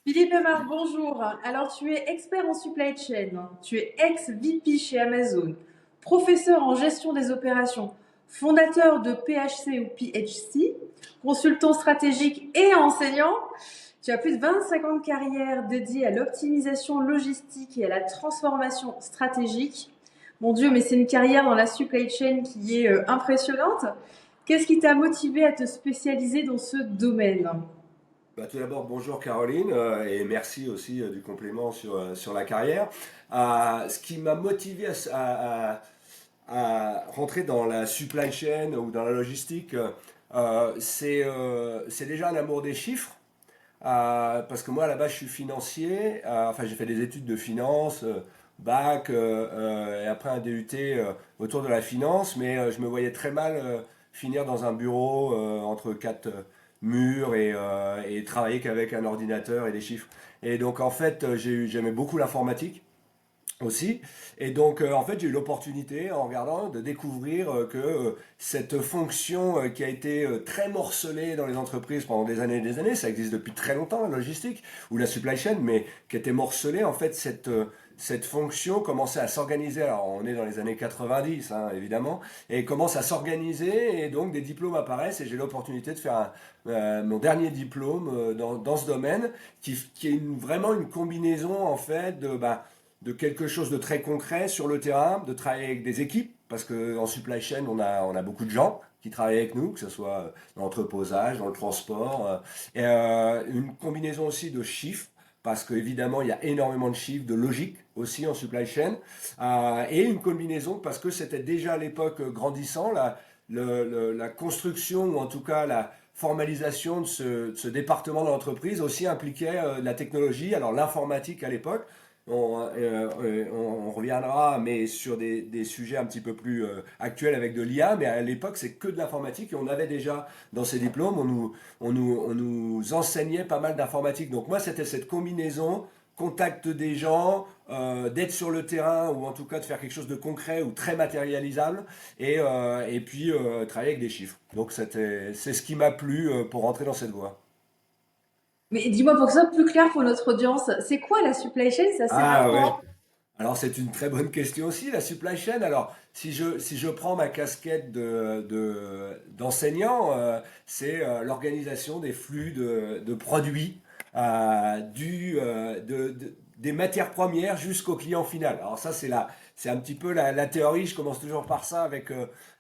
Philippe Aymar, bonjour. Alors, tu es expert en supply chain, tu es ex-VP chez Amazon, professeur en gestion des opérations, fondateur de PHC ou PHC, consultant stratégique et enseignant. Tu as plus de 25 ans de carrière dédiée à l'optimisation logistique et à la transformation stratégique. Mon Dieu, mais c'est une carrière dans la supply chain qui est impressionnante. Qu'est-ce qui t'a motivé à te spécialiser dans ce domaine? Tout d'abord, bonjour Caroline, et merci aussi du complément sur la carrière. Ce qui m'a motivé à rentrer dans la supply chain ou dans la logistique, c'est déjà un amour des chiffres. Parce que moi, à la base, je suis financier. Enfin, j'ai fait des études de finance, bac, et après un DUT autour de la finance. Mais je me voyais très mal finir dans un bureau entre quatre murs et travailler qu'avec un ordinateur et des chiffres. Et donc, en fait, j'aimais beaucoup l'informatique aussi. Et donc, en fait, j'ai eu l'opportunité, en regardant, de découvrir que cette fonction qui a été très morcelée dans les entreprises pendant des années et des années, ça existe depuis très longtemps, la logistique ou la supply chain, mais qui était morcelée, en fait, cette fonction commençait à s'organiser. Alors, on est dans les années 90, hein, évidemment, et commence à s'organiser, et donc des diplômes apparaissent, et j'ai l'opportunité de faire mon dernier diplôme dans ce domaine, qui est vraiment une combinaison, en fait, de quelque chose de très concret sur le terrain, de travailler avec des équipes, parce qu'en supply chain, on a beaucoup de gens qui travaillent avec nous, que ce soit dans l'entreposage, dans le transport, une combinaison aussi de chiffres, parce qu'évidemment, il y a énormément de chiffres, de logique aussi en supply chain, et une combinaison parce que c'était déjà à l'époque grandissant, la construction, ou en tout cas la formalisation de ce département de l'entreprise aussi impliquait la technologie, alors l'informatique à l'époque, on reviendra, mais sur des sujets un petit peu plus actuels avec de l'IA. Mais à l'époque, c'est que de l'informatique et on avait déjà dans ces diplômes, on nous enseignait pas mal d'informatique. Donc moi, c'était cette combinaison, contact des gens, d'être sur le terrain ou en tout cas de faire quelque chose de concret ou très matérialisable et puis travailler avec des chiffres. Donc c'est ce qui m'a plu pour rentrer dans cette voie. Mais dis-moi, pour que ce soit plus clair pour notre audience, c'est quoi la supply chain? Ça sert à Ah ouais. quoi? Alors c'est une très bonne question aussi, la supply chain. Alors si je prends ma casquette d'enseignant, c'est l'organisation des flux de produits, des matières premières jusqu'au client final. Alors ça c'est un petit peu la théorie. Je commence toujours par ça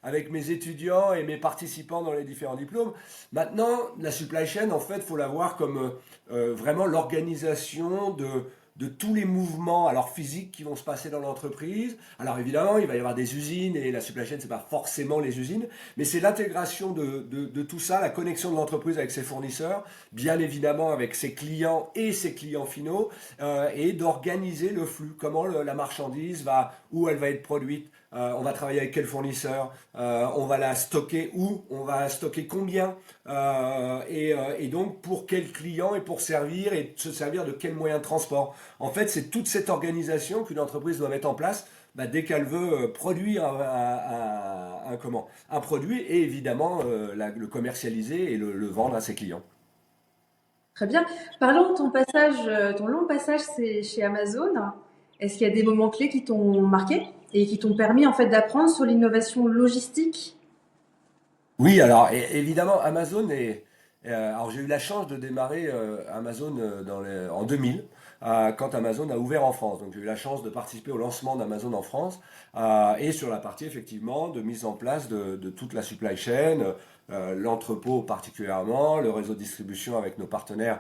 avec mes étudiants et mes participants dans les différents diplômes. Maintenant, la supply chain, en fait, faut la voir comme vraiment l'organisation de tous les mouvements alors physiques qui vont se passer dans l'entreprise. Alors évidemment, il va y avoir des usines et la supply chain, c'est pas forcément les usines, mais c'est l'intégration de tout ça, la connexion de l'entreprise avec ses fournisseurs, bien évidemment avec ses clients et ses clients finaux, et d'organiser le flux, comment la marchandise va, où elle va être produite, on va travailler avec quel fournisseur, on va la stocker où, on va stocker combien, et donc pour quel client et pour servir et se servir de quel moyen de transport. En fait, c'est toute cette organisation qu'une entreprise doit mettre en place dès qu'elle veut produire un produit et évidemment le commercialiser et le vendre à ses clients. Très bien. Parlons de ton passage, ton long passage chez Amazon. Est-ce qu'il y a des moments clés qui t'ont marqué et qui t'ont permis en fait d'apprendre sur l'innovation logistique? Oui, alors évidemment, Amazon est. Alors j'ai eu la chance de démarrer Amazon en 2000, quand Amazon a ouvert en France. Donc j'ai eu la chance de participer au lancement d'Amazon en France et sur la partie effectivement de mise en place de toute la supply chain, l'entrepôt particulièrement, le réseau de distribution avec nos partenaires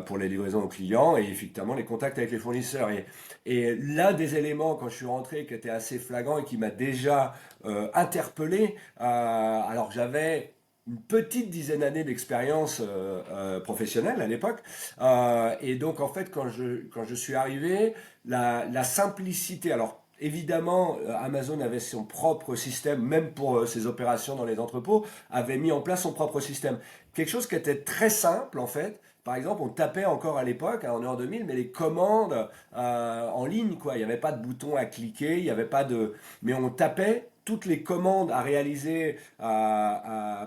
pour les livraisons aux clients et effectivement les contacts avec les fournisseurs. Et l'un des éléments quand je suis rentré qui était assez flagrant et qui m'a déjà interpellé, alors j'avais une petite dizaine d'années d'expérience professionnelle à l'époque. Et donc en fait quand je suis arrivé, la simplicité, alors évidemment Amazon avait son propre système, même pour ses opérations dans les entrepôts, avait mis en place son propre système. Quelque chose qui était très simple en fait. Par exemple, on tapait encore à l'époque, hein, on est en 2000, mais les commandes en ligne, quoi. Il n'y avait pas de bouton à cliquer, il n'y avait pas de. Mais on tapait toutes les commandes à réaliser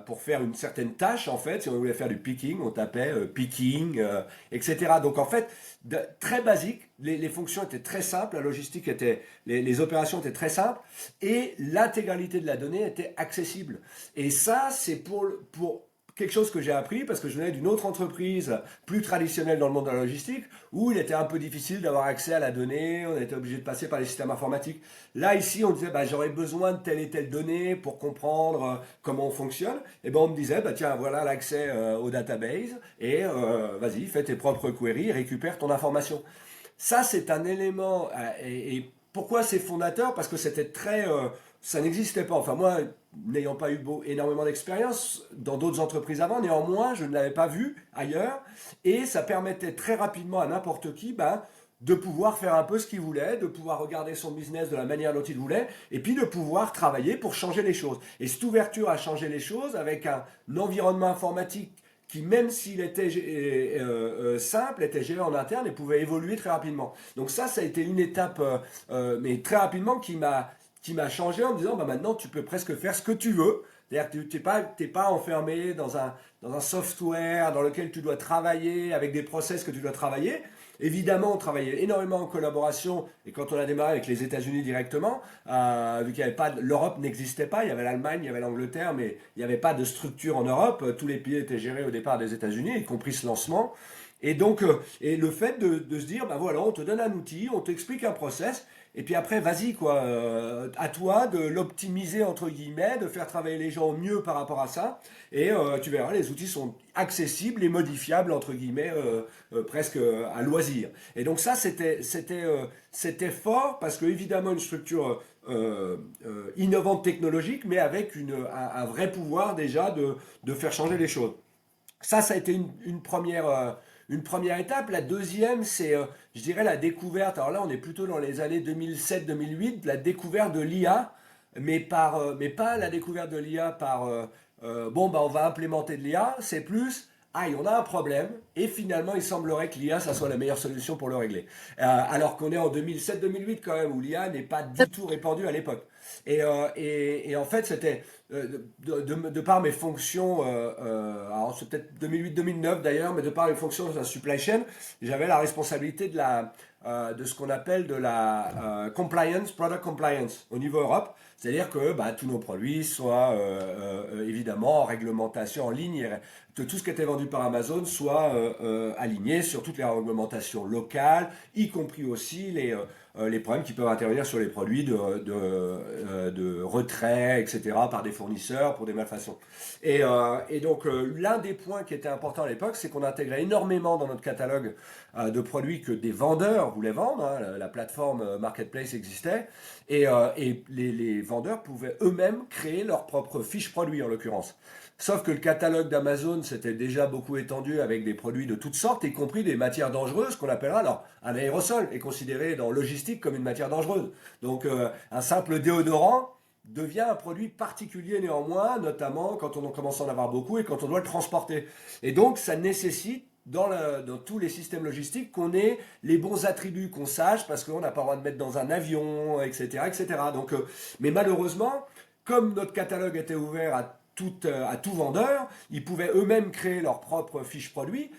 pour faire une certaine tâche, en fait. Si on voulait faire du picking, on tapait picking, etc. Donc en fait, très basique, les fonctions étaient très simples, la logistique était, les opérations étaient très simples, et l'intégralité de la donnée était accessible. Et ça, c'est pour quelque chose que j'ai appris parce que je venais d'une autre entreprise plus traditionnelle dans le monde de la logistique où il était un peu difficile d'avoir accès à la donnée, on était obligé de passer par les systèmes informatiques. Là, ici, on disait, bah, j'aurais besoin de telle et telle donnée pour comprendre comment on fonctionne. Et ben, on me disait, bah, tiens, voilà l'accès au database et vas-y, fais tes propres queries, récupère ton information. Ça, c'est un élément. Et pourquoi c'est fondateur? Parce que c'était très. Ça n'existait pas. Enfin, moi, n'ayant pas eu énormément d'expérience dans d'autres entreprises avant, néanmoins, je ne l'avais pas vu ailleurs. Et ça permettait très rapidement à n'importe qui ben, de pouvoir faire un peu ce qu'il voulait, de pouvoir regarder son business de la manière dont il voulait, et puis de pouvoir travailler pour changer les choses. Et cette ouverture à changer les choses avec un environnement informatique qui, même s'il était simple, était géré en interne et pouvait évoluer très rapidement. Donc ça a été une étape, mais très rapidement, qui m'a changé en me disant, bah maintenant, tu peux presque faire ce que tu veux. C'est-à-dire que tu n'es pas enfermé dans un software dans lequel tu dois travailler, avec des process que tu dois travailler. Évidemment, on travaillait énormément en collaboration, et quand on a démarré avec les États-Unis directement, vu qu'il n'y avait pas, l'Europe n'existait pas, il y avait l'Allemagne, il y avait l'Angleterre, mais il n'y avait pas de structure en Europe, tous les pays étaient gérés au départ des États-Unis, y compris ce lancement. Et donc, et le fait de se dire, ben voilà, on te donne un outil, on t'explique un process, et puis après, vas-y, quoi, à toi de l'optimiser, entre guillemets, de faire travailler les gens au mieux par rapport à ça, et tu verras, les outils sont accessibles et modifiables, entre guillemets, presque à loisir. Et donc ça, c'était fort, parce que évidemment, une structure innovante technologique, mais avec un vrai pouvoir déjà de faire changer les choses. Ça a été une première étape. La deuxième, c'est, je dirais, la découverte. Alors là, on est plutôt dans les années 2007-2008, la découverte de l'IA, mais pas la découverte de l'IA par, bon, bah, on va implémenter de l'IA. C'est plus, aïe, on a un problème, et finalement, il semblerait que l'IA, ça soit la meilleure solution pour le régler. Alors qu'on est en 2007-2008 quand même, où l'IA n'est pas du tout répandue à l'époque. Et en fait, c'était de par mes fonctions, alors c'est peut-être 2008-2009 d'ailleurs, mais de par mes fonctions dans la supply chain, j'avais la responsabilité de ce qu'on appelle de la compliance, product compliance au niveau Europe. C'est-à-dire que bah, tous nos produits soient évidemment en réglementation en ligne, que tout ce qui était vendu par Amazon soit aligné sur toutes les réglementations locales, y compris aussi les problèmes qui peuvent intervenir sur les produits de retrait, etc., par des fournisseurs pour des malfaçons. Et donc, l'un des points qui était important à l'époque, c'est qu'on intégrait énormément dans notre catalogue de produits que des vendeurs voulaient vendre. Hein, la plateforme Marketplace existait. Et les vendeurs pouvaient eux-mêmes créer leurs propres fiches produits, en l'occurrence. Sauf que le catalogue d'Amazon s'était déjà beaucoup étendu avec des produits de toutes sortes, y compris des matières dangereuses, qu'on appellera alors un aérosol, est considéré dans logistique comme une matière dangereuse. Donc un simple déodorant devient un produit particulier néanmoins, notamment quand on commence à en avoir beaucoup et quand on doit le transporter. Et donc ça nécessite dans tous les systèmes logistiques qu'on ait les bons attributs, qu'on sache, parce qu'on n'a pas le droit de mettre dans un avion, etc. etc. Donc, mais malheureusement, comme notre catalogue était ouvert à tout vendeur, ils pouvaient eux-mêmes créer leurs propres fiches produits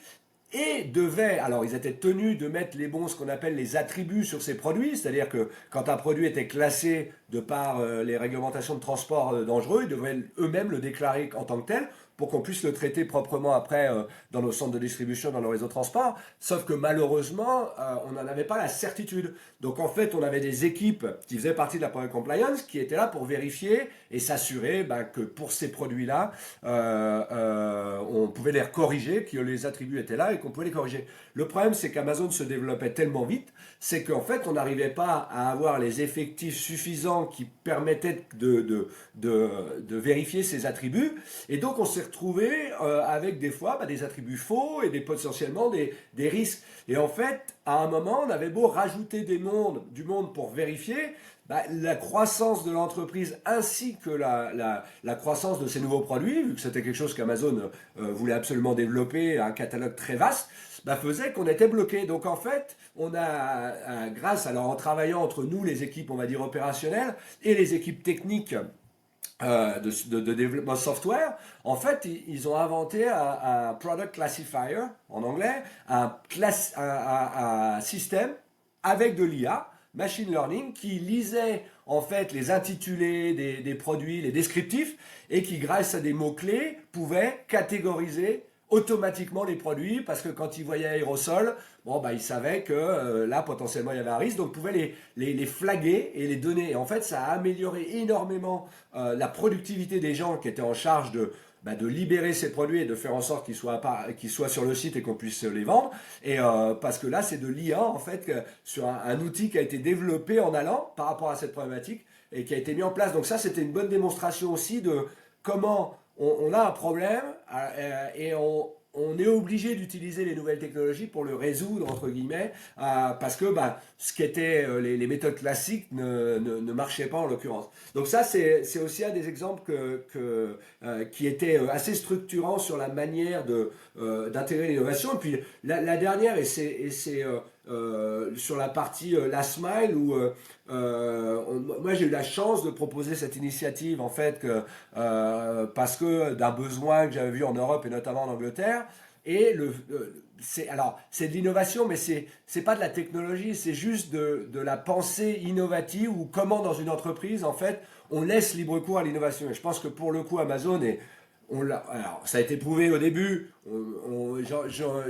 et devaient, alors ils étaient tenus de mettre ce qu'on appelle les attributs sur ces produits, c'est-à-dire que quand un produit était classé de par les réglementations de transport dangereux, ils devaient eux-mêmes le déclarer en tant que tel pour qu'on puisse le traiter proprement après dans nos centres de distribution, dans nos réseaux de transport. Sauf que malheureusement, on n'en avait pas la certitude. Donc en fait, on avait des équipes qui faisaient partie de la Product Compliance qui étaient là pour vérifier et s'assurer que pour ces produits-là, on pouvait les corriger, que les attributs étaient là et qu'on pouvait les corriger. Le problème, c'est qu'Amazon se développait tellement vite, c'est qu'en fait, on n'arrivait pas à avoir les effectifs suffisants qui permettaient de vérifier ces attributs. Et donc, on s'est retrouvé avec des fois des attributs faux et potentiellement des risques. Et en fait, à un moment, on avait beau rajouter du monde pour vérifier, la croissance de l'entreprise ainsi que la croissance de ces nouveaux produits, vu que c'était quelque chose qu'Amazon voulait absolument développer, un catalogue très vaste, bah, faisait qu'on était bloqué. Donc en fait, on a, alors en travaillant entre nous, les équipes, on va dire opérationnelles, et les équipes techniques de développement software, en fait, ils ont inventé un product classifier, en anglais, un système avec de l'IA, machine learning, qui lisait en fait les intitulés des produits, les descriptifs, et qui, grâce à des mots-clés, pouvait catégoriser automatiquement les produits, parce que quand ils voyaient aérosol, bon, bah, ils savaient que là, potentiellement, il y avait un risque, donc ils pouvaient les flaguer et les donner. Et en fait, ça a amélioré énormément la productivité des gens qui étaient en charge de libérer ces produits et de faire en sorte qu'ils soient sur le site et qu'on puisse les vendre. Et parce que là, c'est de l'IA, en fait, sur un outil qui a été développé en allant par rapport à cette problématique et qui a été mis en place. Donc ça, c'était une bonne démonstration aussi de comment on a un problème et on est obligé d'utiliser les nouvelles technologies pour le résoudre, entre guillemets, parce que bah, ce qui était les méthodes classiques ne marchaient pas en l'occurrence. Donc ça, c'est aussi un des exemples qui était assez structurant sur la manière d'intégrer l'innovation. Et puis la dernière, sur la partie Last Mile, où moi j'ai eu la chance de proposer cette initiative, en fait, parce que d'un besoin que j'avais vu en Europe et notamment en Angleterre. Et c'est de l'innovation, mais c'est pas de la technologie, c'est juste de la pensée innovative, ou comment dans une entreprise, en fait, on laisse libre cours à l'innovation. Et je pense que pour le coup, Amazon alors, ça a été prouvé au début.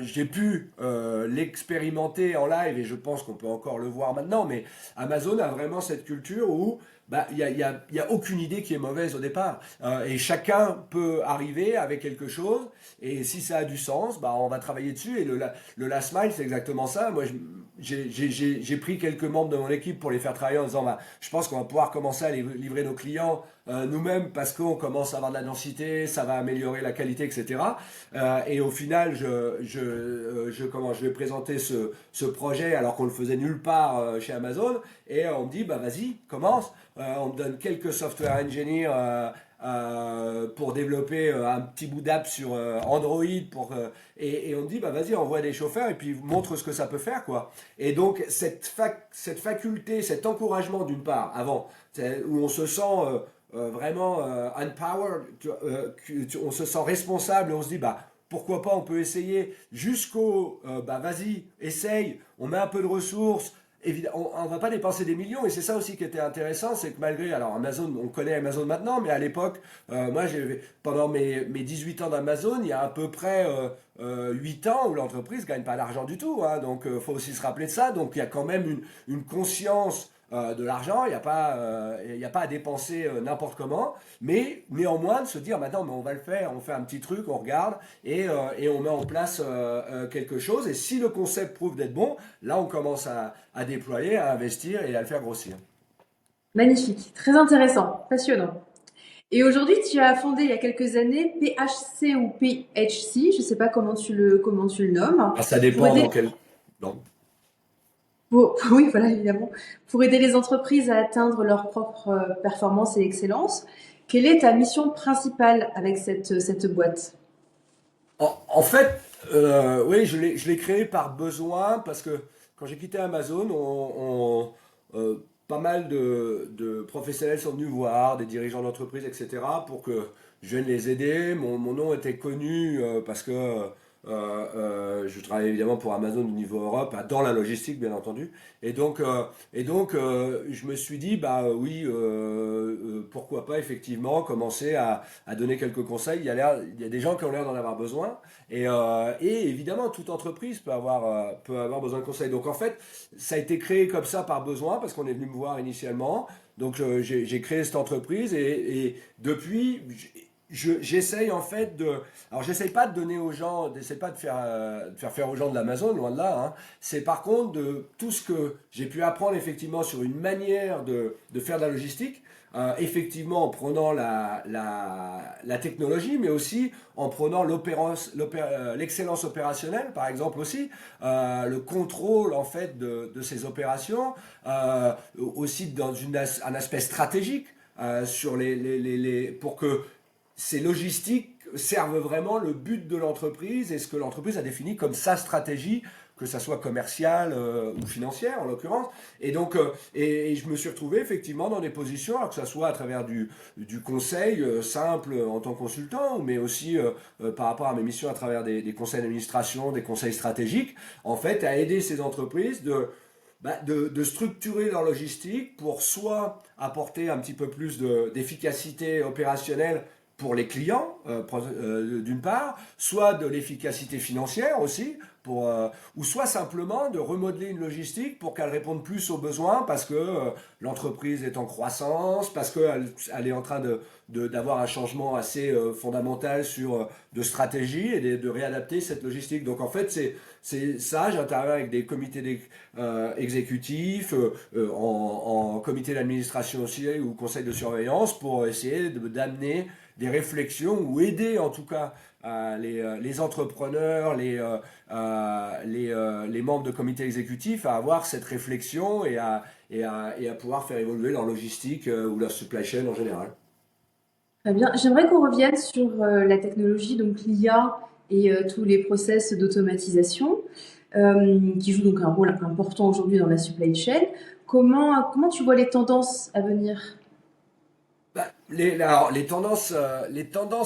J'ai pu l'expérimenter en live, et je pense qu'on peut encore le voir maintenant. Mais Amazon a vraiment cette culture où bah, y a aucune idée qui est mauvaise au départ. Et chacun peut arriver avec quelque chose. Et si ça a du sens, bah, on va travailler dessus. Et le last mile, c'est exactement ça. Moi, j'ai pris quelques membres de mon équipe pour les faire travailler en disant, bah, je pense qu'on va pouvoir commencer à livrer nos clients nous-mêmes, parce qu'on commence à avoir de la densité, ça va améliorer la qualité, etc. Et au final, je vais présenter ce projet alors qu'on le faisait nulle part chez Amazon. Et on me dit, bah vas-y, commence. On me donne quelques software engineers pour développer un petit bout d'app sur Android et on me dit, bah vas-y, envoie des chauffeurs et puis montre ce que ça peut faire, quoi. Et donc cette faculté, cet encouragement, d'une part, avant, où on se sent vraiment empowered, on se sent responsable, et on se dit, bah pourquoi pas, on peut essayer, jusqu'au bah vas-y, essaye, on met un peu de ressources. Évidemment, on ne va pas dépenser des millions, et c'est ça aussi qui était intéressant, c'est que malgré, alors Amazon, on connaît Amazon maintenant, mais à l'époque, moi pendant mes 18 ans d'Amazon, il y a à peu près 8 ans où l'entreprise ne gagne pas d'argent du tout, hein. Donc il faut aussi se rappeler de ça. Donc il y a quand même une conscience de l'argent, il y a pas à dépenser n'importe comment, mais néanmoins de se dire maintenant, mais on va le faire, on fait un petit truc, on regarde, et on met en place quelque chose, et si le concept prouve d'être bon, là on commence à déployer, à investir et à le faire grossir. Magnifique, très intéressant, passionnant. Et aujourd'hui, tu as fondé il y a quelques années PHC ou PHC, je ne sais pas comment tu le nommes, Ah, ça pour dépend aider, dans quel... Non. oui, voilà, évidemment, pour aider les entreprises à atteindre leur propre performance et excellence. Quelle est ta mission principale avec cette boîte? En fait, oui, je l'ai créé par besoin, parce que quand j'ai quitté Amazon, pas mal de professionnels sont venus voir, des dirigeants d'entreprise, etc., pour que je vienne les aider. Mon nom était connu parce que je travaillais évidemment pour Amazon au niveau Europe, dans la logistique, bien entendu. Et donc, je me suis dit, bah oui, pourquoi pas effectivement commencer à donner quelques conseils. Il y a des gens qui ont l'air d'en avoir besoin. Et évidemment, toute entreprise peut avoir besoin de conseils. Donc en fait, ça a été créé comme ça par besoin, parce qu'on est venu me voir initialement. Donc j'ai créé cette entreprise, et depuis, j'essaye en fait de... Alors j'essaye pas de donner aux gens, j'essaye pas de faire aux gens de l'Amazon, loin de là, hein. C'est par contre de tout ce que j'ai pu apprendre effectivement sur une manière de faire de la logistique, effectivement en prenant la technologie, mais aussi en prenant l'excellence opérationnelle, par exemple aussi, le contrôle en fait de ces opérations, aussi dans un aspect stratégique, pour que ces logistiques servent vraiment le but de l'entreprise et ce que l'entreprise a défini comme sa stratégie, que ça soit commerciale ou financière en l'occurrence. Et donc, et je me suis retrouvé effectivement dans des positions, alors que ça soit à travers du conseil simple en tant que consultant, mais aussi par rapport à mes missions à travers des conseils d'administration, des conseils stratégiques, en fait, à aider ces entreprises de structurer leur logistique pour soit apporter un petit peu plus d'efficacité opérationnelle pour les clients, d'une part, soit de l'efficacité financière aussi, ou soit simplement de remodeler une logistique pour qu'elle réponde plus aux besoins parce que l'entreprise est en croissance, parce qu'elle est en train d'avoir un changement assez fondamental de stratégie et de réadapter cette logistique. Donc en fait, c'est ça, j'interviens avec des comités exécutifs, en comité d'administration aussi ou conseil de surveillance pour essayer d'amener des réflexions ou aider en tout cas les entrepreneurs, les membres de comité exécutif à avoir cette réflexion et à pouvoir faire évoluer leur logistique ou leur supply chain en général. Très bien. J'aimerais qu'on revienne sur la technologie, donc l'IA et tous les process d'automatisation qui jouent donc un rôle important aujourd'hui dans la supply chain. Comment tu vois les tendances à venir? Alors, les tendances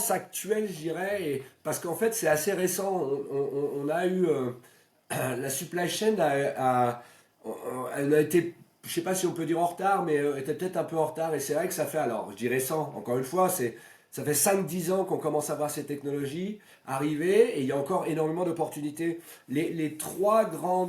actuelles, je dirais, parce qu'en fait c'est assez récent, on a eu la supply chain elle a été, je sais pas si on peut dire en retard, mais était peut-être un peu en retard. Et c'est vrai que ça fait, alors je dis récent, encore une fois, ça fait 5-10 ans qu'on commence à voir ces technologies arriver et il y a encore énormément d'opportunités. Les trois grands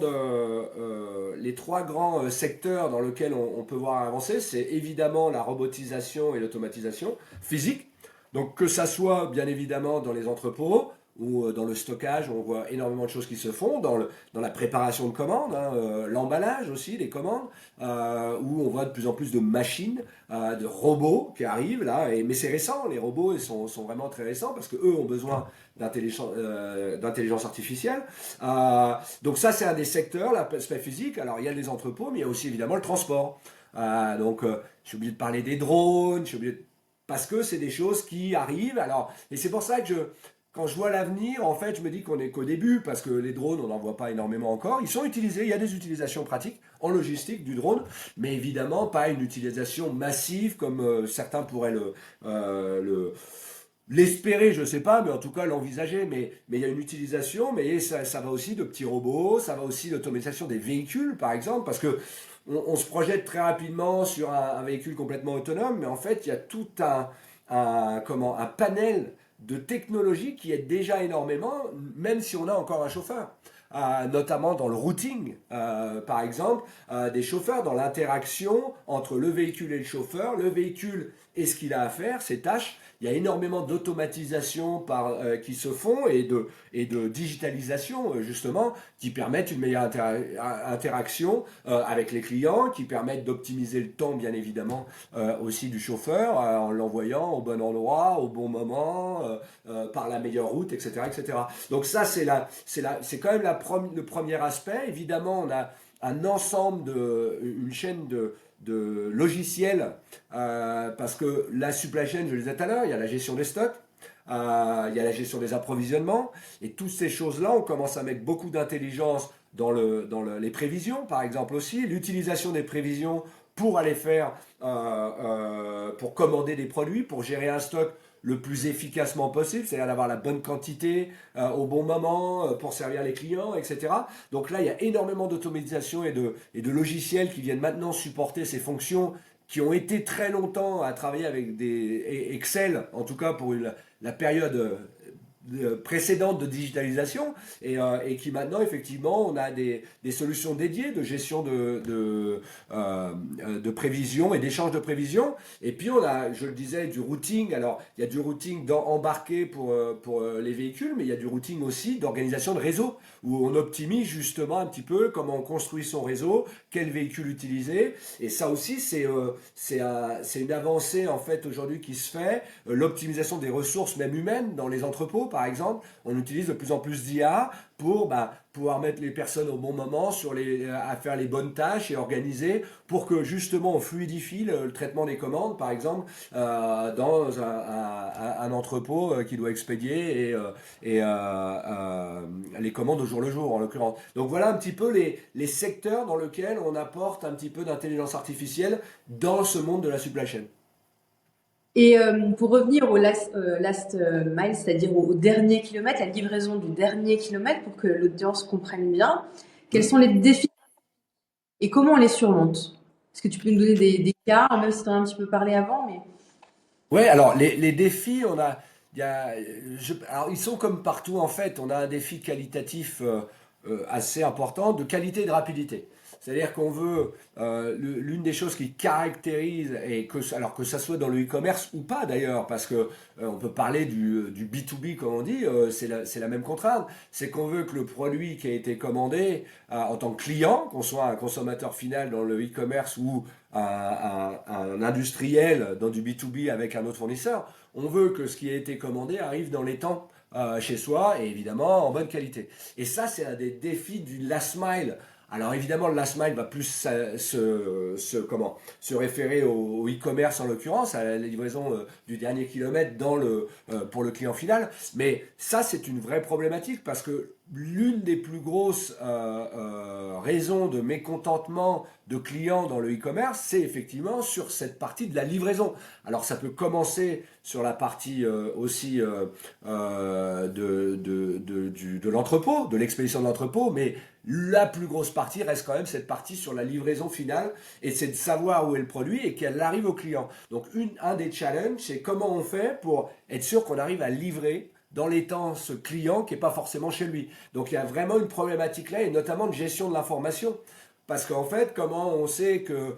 secteurs dans lesquels on peut voir avancer, c'est évidemment la robotisation et l'automatisation physique. Donc que ça soit bien évidemment dans les entrepôts, ou dans le stockage, on voit énormément de choses qui se font, dans la préparation de commandes, hein, l'emballage aussi des commandes, où on voit de plus en plus de machines, de robots qui arrivent là, mais c'est récent, les robots ils sont vraiment très récents parce qu'eux ont besoin d'intelligence artificielle. Donc ça c'est un des secteurs, l'aspect physique. Alors il y a les entrepôts, mais il y a aussi évidemment le transport. Donc j'ai oublié de parler des drones, parce que c'est des choses qui arrivent. Alors, et c'est pour ça que quand je vois l'avenir, en fait, je me dis qu'on est qu'au début, parce que les drones, on n'en voit pas énormément encore. Ils sont utilisés, il y a des utilisations pratiques en logistique du drone, mais évidemment pas une utilisation massive comme certains pourraient l'espérer, je ne sais pas, mais en tout cas l'envisager. Mais il y a une utilisation, mais ça va aussi de petits robots, ça va aussi l'automatisation des véhicules, par exemple, parce que on se projette très rapidement sur un véhicule complètement autonome, mais en fait, il y a tout un panel de technologies qui aident déjà énormément, même si on a encore un chauffeur. Notamment dans le routing, par exemple, des chauffeurs, dans l'interaction entre le véhicule et le chauffeur, le véhicule et ce qu'il a à faire, ses tâches. Il y a énormément d'automatisation qui se font et de digitalisation, justement, qui permettent une meilleure interaction avec les clients, qui permettent d'optimiser le temps, bien évidemment, aussi du chauffeur, en l'envoyant au bon endroit, au bon moment, par la meilleure route, etc., etc. Donc ça, c'est quand même le premier aspect. Évidemment, on a une chaîne de logiciels, parce que la supply chain, je le disais tout à l'heure, il y a la gestion des stocks, il y a la gestion des approvisionnements, et toutes ces choses-là, on commence à mettre beaucoup d'intelligence les prévisions, par exemple aussi, l'utilisation des prévisions pour aller pour commander des produits, pour gérer un stock le plus efficacement possible, c'est-à-dire d'avoir la bonne quantité au bon moment pour servir les clients, etc. Donc là, il y a énormément d'automatisation et de logiciels qui viennent maintenant supporter ces fonctions qui ont été très longtemps à travailler avec des Excel, en tout cas pour la période précédente de digitalisation et qui maintenant effectivement on a des solutions dédiées de gestion de prévision et d'échange de prévisions et puis on a, je le disais, du routing. Alors il y a du routing embarqué pour les véhicules, mais il y a du routing aussi d'organisation de réseau où on optimise justement un petit peu comment on construit son réseau, quel véhicule utiliser, et ça aussi c'est une avancée en fait aujourd'hui qui se fait, l'optimisation des ressources même humaines dans les entrepôts par exemple, on utilise de plus en plus d'IA pour pouvoir mettre les personnes au bon moment à faire les bonnes tâches et organiser pour que justement on fluidifie le traitement des commandes, par exemple, dans un entrepôt qui doit expédier les commandes au jour le jour, en l'occurrence. Donc voilà un petit peu les secteurs dans lesquels on apporte un petit peu d'intelligence artificielle dans ce monde de la supply chain. Et pour revenir au last mile, c'est-à-dire au dernier kilomètre, la livraison du dernier kilomètre, pour que l'audience comprenne bien, quels sont les défis et comment on les surmonte? Est-ce que tu peux nous donner des cas, même si tu en as un petit peu parlé avant, mais Ouais, alors les défis, il y a, alors ils sont comme partout en fait. On a un défi qualitatif assez important de qualité et de rapidité. C'est-à-dire qu'on veut l'une des choses qui caractérise alors que ça soit dans le e-commerce ou pas d'ailleurs, parce que on peut parler du B2B comme on dit, c'est la même contrainte. C'est qu'on veut que le produit qui a été commandé en tant que client, qu'on soit un consommateur final dans le e-commerce ou un industriel dans du B2B avec un autre fournisseur, on veut que ce qui a été commandé arrive dans les temps chez soi et évidemment en bonne qualité. Et ça, c'est un des défis du last mile. Alors évidemment, le last mile va plus se référer au e-commerce en l'occurrence, à la livraison du dernier kilomètre pour le client final. Mais ça, c'est une vraie problématique parce que l'une des plus grosses raisons de mécontentement de clients dans le e-commerce, c'est effectivement sur cette partie de la livraison. Alors ça peut commencer sur la partie aussi de l'entrepôt, de l'expédition de l'entrepôt, mais la plus grosse partie reste quand même cette partie sur la livraison finale et c'est de savoir où est le produit et qu'elle arrive au client. Donc un des challenges, c'est comment on fait pour être sûr qu'on arrive à livrer dans les temps ce client qui n'est pas forcément chez lui. Donc il y a vraiment une problématique là et notamment de gestion de l'information. Parce qu'en fait, comment on sait que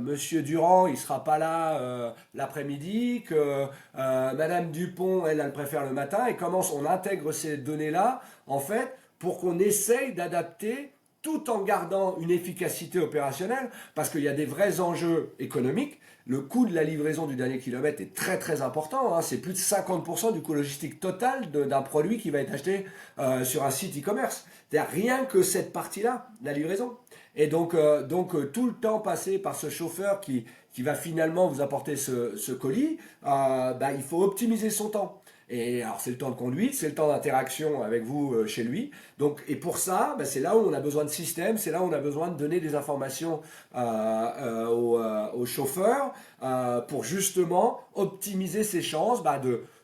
Monsieur Durand, il sera pas là l'après-midi, que Madame Dupont, elle préfère le matin, et comment on intègre ces données-là, en fait, pour qu'on essaye d'adapter tout en gardant une efficacité opérationnelle, parce qu'il y a des vrais enjeux économiques. Le coût de la livraison du dernier kilomètre est très très important, hein. C'est plus de 50% du coût logistique total d'un produit qui va être acheté sur un site e-commerce. C'est-à-dire rien que cette partie-là, la livraison. Et donc tout le temps passé par ce chauffeur qui va finalement vous apporter ce colis, il faut optimiser son temps. Et alors c'est le temps de conduite, c'est le temps d'interaction avec vous chez lui. Donc, et pour ça, c'est là où on a besoin de système, c'est là où on a besoin de donner des informations aux chauffeurs pour justement optimiser ses chances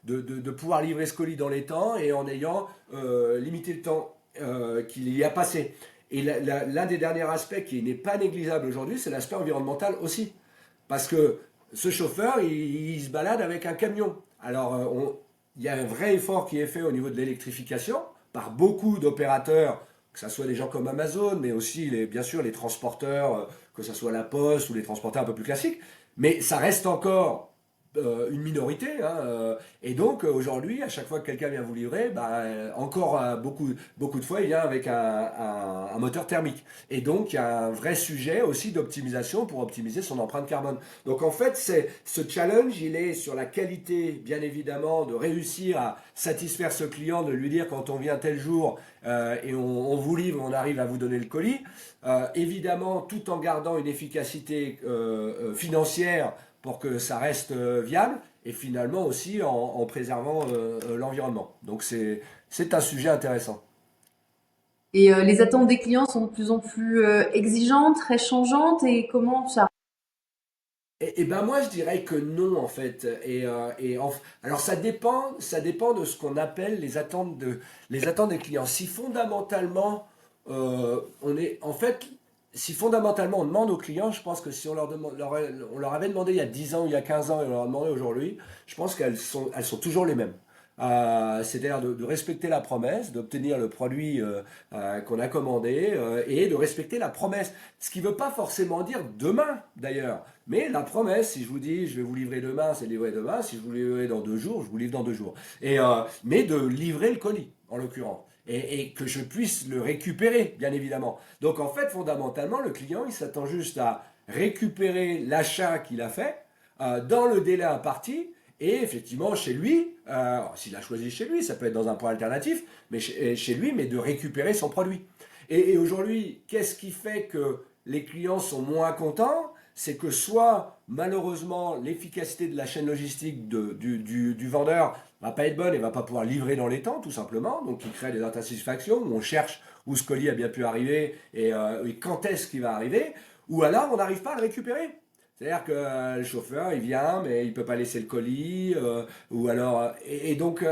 de pouvoir livrer ce colis dans les temps et en ayant limité le temps qu'il y a passé. Et l'un des derniers aspects qui n'est pas négligeable aujourd'hui, c'est l'aspect environnemental aussi. Parce que ce chauffeur, il se balade avec un camion. Alors, il y a un vrai effort qui est fait au niveau de l'électrification par beaucoup d'opérateurs, que ce soit des gens comme Amazon, mais aussi bien sûr les transporteurs, que ce soit la Poste ou les transporteurs un peu plus classiques. Mais ça reste encore une minorité, hein, et donc aujourd'hui, à chaque fois que quelqu'un vient vous livrer, encore beaucoup de fois, il vient avec un moteur thermique. Et donc, il y a un vrai sujet aussi d'optimisation pour optimiser son empreinte carbone. Donc en fait, ce challenge, il est sur la qualité, bien évidemment, de réussir à satisfaire ce client, de lui dire quand on vient tel jour et on vous livre, on arrive à vous donner le colis. Évidemment, tout en gardant une efficacité financière pour que ça reste viable et finalement aussi en préservant l'environnement. Donc c'est un sujet intéressant. et les attentes des clients sont de plus en plus exigeantes, très changeantes, et comment ça? Et ben moi je dirais que non en fait. Alors ça dépend de ce qu'on appelle les attentes des clients. Si fondamentalement on est en fait si fondamentalement on demande aux clients, je pense que si on leur avait demandé il y a 10 ans, il y a 15 ans et on leur a demandé aujourd'hui, je pense elles sont toujours les mêmes. C'est-à-dire de respecter la promesse, d'obtenir le produit qu'on a commandé et de respecter la promesse. Ce qui ne veut pas forcément dire demain d'ailleurs, mais la promesse, si je vous dis je vais vous livrer demain, c'est livré demain, si je vous livre dans 2 jours, je vous livre dans 2 jours. Mais de livrer le colis en l'occurrence. Et que je puisse le récupérer, bien évidemment. Donc en fait, fondamentalement, le client, il s'attend juste à récupérer l'achat qu'il a fait dans le délai imparti et effectivement chez lui, s'il a choisi chez lui, ça peut être dans un point alternatif, mais chez lui, mais de récupérer son produit. Et aujourd'hui, qu'est-ce qui fait que les clients sont moins contents? C'est que soit malheureusement l'efficacité de la chaîne logistique du vendeur va pas être bonne et va pas pouvoir livrer dans les temps tout simplement, donc il crée des insatisfactions où on cherche où ce colis a bien pu arriver et quand est-ce qu'il va arriver, ou alors on n'arrive pas à le récupérer. C'est-à-dire que le chauffeur, il vient, mais il ne peut pas laisser le colis, ou alors, et donc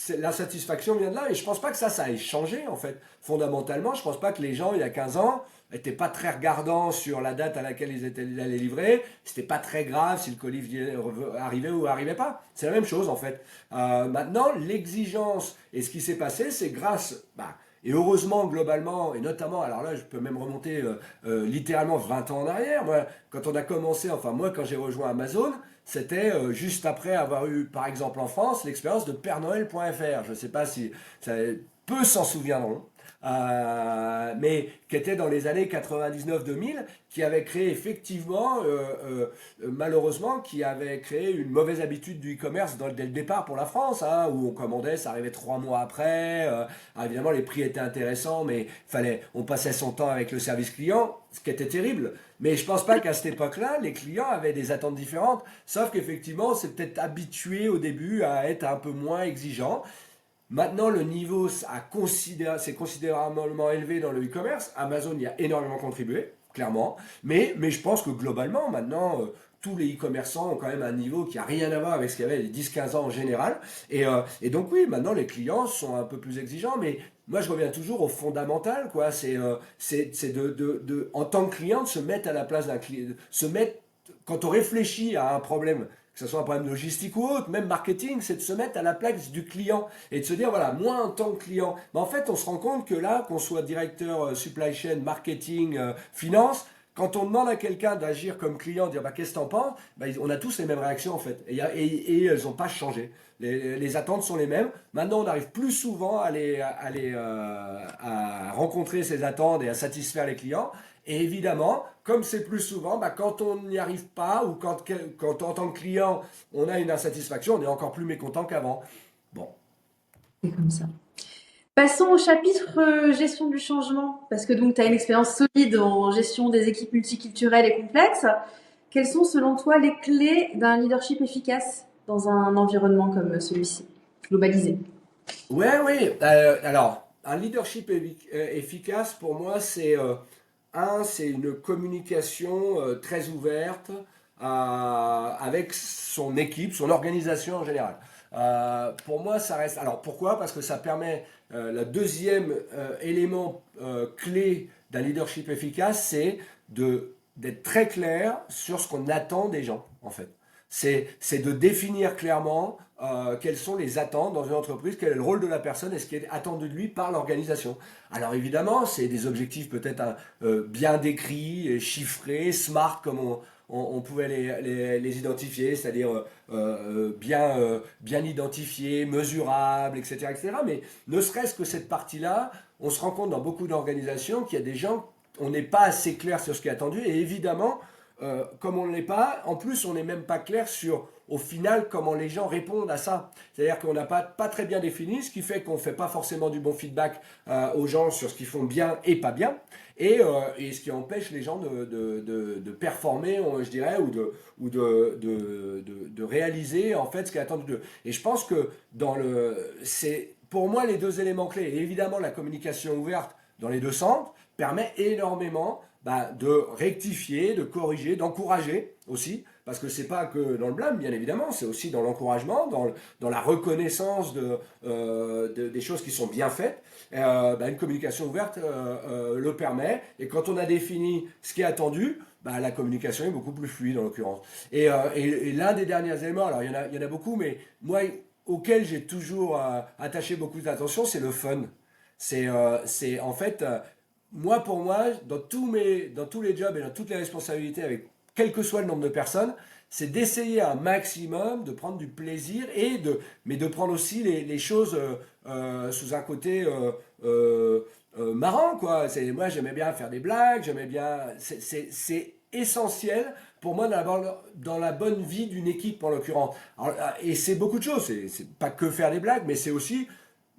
l'insatisfaction vient de là, et je ne pense pas que ça ait changé, en fait. Fondamentalement, je ne pense pas que les gens, il y a 15 ans, n'étaient pas très regardants sur la date à laquelle ils allaient livrer, c'était pas très grave si le colis arrivait ou arrivait pas. C'est la même chose, en fait. Maintenant, l'exigence, et ce qui s'est passé, c'est grâce, et heureusement, globalement, et notamment, alors là, je peux même remonter littéralement 20 ans en arrière. Moi, quand on a commencé, enfin moi, quand j'ai rejoint Amazon, c'était juste après avoir eu, par exemple en France, l'expérience de PèreNoël.fr. Je ne sais pas si peu s'en souviendront. Mais qui était dans les années 99-2000, qui avait créé effectivement, malheureusement, qui avait créé une mauvaise habitude du e-commerce dès le départ pour la France, hein, où on commandait, ça arrivait 3 mois après. Évidemment, les prix étaient intéressants, mais on passait son temps avec le service client, ce qui était terrible. Mais je pense pas qu'à cette époque-là, les clients avaient des attentes différentes, sauf qu'effectivement, c'est peut-être habitué au début à être un peu moins exigeant. Maintenant, le niveau s'est considérablement élevé dans le e-commerce. Amazon y a énormément contribué, clairement. Mais je pense que globalement, maintenant, tous les e-commerçants ont quand même un niveau qui n'a rien à voir avec ce qu'il y avait il y a 10-15 ans en général. Et donc oui, maintenant, les clients sont un peu plus exigeants. Mais moi, je reviens toujours au fondamental, quoi. C'est en tant que client, de se mettre à la place d'un client. Quand on réfléchit à un problème, que ce soit un problème logistique ou autre, même marketing, c'est de se mettre à la place du client et de se dire, voilà, moi en tant que client, en fait, on se rend compte que là, qu'on soit directeur supply chain, marketing, finance, quand on demande à quelqu'un d'agir comme client, de dire, qu'est-ce que t'en penses, on a tous les mêmes réactions en fait. Et elles n'ont pas changé. Les attentes sont les mêmes. Maintenant, on arrive plus souvent à rencontrer ces attentes et à satisfaire les clients. Et évidemment, comme c'est plus souvent, quand on n'y arrive pas ou quand en tant que client, on a une insatisfaction, on est encore plus mécontent qu'avant. Bon. C'est comme ça. Passons au chapitre gestion du changement, parce que donc tu as une expérience solide en gestion des équipes multiculturelles et complexes. Quelles sont selon toi les clés d'un leadership efficace dans un environnement comme celui-ci, globalisé? Ouais, oui. Alors, un leadership efficace, pour moi, c'est une communication très ouverte avec son équipe, son organisation en général. Pour moi, ça reste. Alors, pourquoi? Parce que ça permet. Le deuxième élément clé d'un leadership efficace, c'est d'être très clair sur ce qu'on attend des gens, en fait. C'est de définir clairement quelles sont les attentes dans une entreprise, quel est le rôle de la personne et ce qui est attendu de lui par l'organisation. Alors évidemment, c'est des objectifs peut-être bien décrits, et chiffrés, smart comme on pouvait les identifier, c'est-à-dire bien identifiés, mesurables, etc., etc. Mais ne serait-ce que cette partie-là, on se rend compte dans beaucoup d'organisations qu'il y a des gens, on n'est pas assez clair sur ce qui est attendu et évidemment, comme on ne l'est pas, en plus on n'est même pas clair sur au final comment les gens répondent à ça. C'est-à-dire qu'on n'a pas très bien défini, ce qui fait qu'on ne fait pas forcément du bon feedback aux gens sur ce qu'ils font bien et pas bien, et ce qui empêche les gens de performer, je dirais, ou de réaliser en fait ce qui est attendu d'eux. Et je pense que c'est pour moi les deux éléments clés. Et évidemment la communication ouverte dans les deux sens permet énormément de rectifier, de corriger, d'encourager aussi, parce que c'est pas que dans le blâme, bien évidemment, c'est aussi dans l'encouragement, dans la reconnaissance des choses qui sont bien faites. Une communication ouverte le permet, et quand on a défini ce qui est attendu, la communication est beaucoup plus fluide en l'occurrence. Et l'un des derniers éléments, alors il y en a beaucoup, mais moi, auquel j'ai toujours attaché beaucoup d'attention, c'est le fun. C'est en fait pour moi, dans tous les jobs et dans toutes les responsabilités, avec quel que soit le nombre de personnes, c'est d'essayer un maximum de prendre du plaisir mais de prendre aussi les choses sous un côté marrant, quoi. Moi, j'aimais bien faire des blagues, j'aimais bien. C'est essentiel pour moi dans la bonne vie d'une équipe en l'occurrence. Et c'est beaucoup de choses, c'est pas que faire des blagues, mais c'est aussi